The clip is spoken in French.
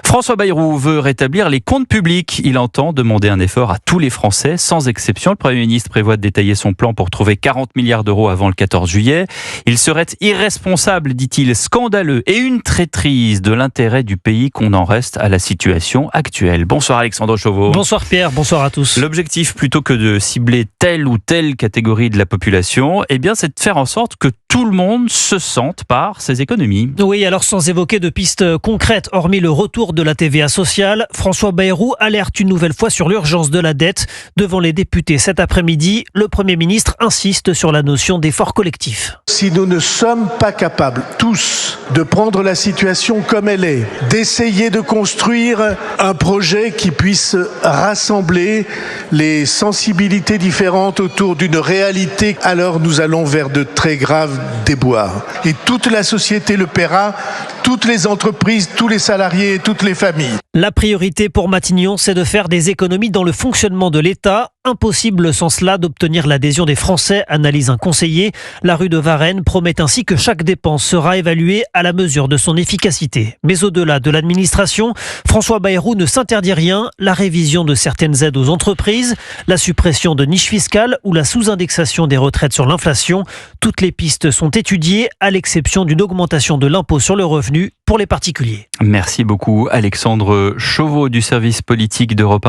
François Bayrou veut rétablir les comptes publics. Il entend demander un effort à tous les Français, sans exception. Le Premier ministre prévoit de détailler son plan pour trouver 40 milliards d'euros avant le 14 juillet. Il serait irresponsable, dit-il, scandaleux et une traîtrise de l'intérêt du pays qu'on en reste à la situation actuelle. Bonsoir Alexandre Chauveau. Bonsoir Pierre, bonsoir à tous. L'objectif, plutôt que de cibler telle ou telle catégorie de la population, c'est de faire en sorte que tout le monde se sente par ces économies. Oui, alors sans évoquer de pistes concrètes, hormis le retour de la TVA sociale, François Bayrou alerte une nouvelle fois sur l'urgence de la dette. Devant les députés cet après-midi, le Premier ministre insiste sur la notion d'effort collectif. Si nous ne sommes pas capables, tous, de prendre la situation comme elle est, d'essayer de construire un projet qui puisse rassembler les sensibilités différentes autour d'une réalité, alors nous allons vers de très graves déboires. Et toute la société le paiera, toutes les entreprises, tous les salariés et toutes les familles. La priorité pour Matignon, c'est de faire des économies dans le fonctionnement de l'État. Impossible sans cela d'obtenir l'adhésion des Français, analyse un conseiller. La rue de Varennes promet ainsi que chaque dépense sera évaluée à la mesure de son efficacité. Mais au-delà de l'administration, François Bayrou ne s'interdit rien. La révision de certaines aides aux entreprises, la suppression de niches fiscales ou la sous-indexation des retraites sur l'inflation. Toutes les pistes sont étudiées, à l'exception d'une augmentation de l'impôt sur le revenu pour les particuliers. Merci beaucoup Alexandre Chauveau du service politique d'Europe 1.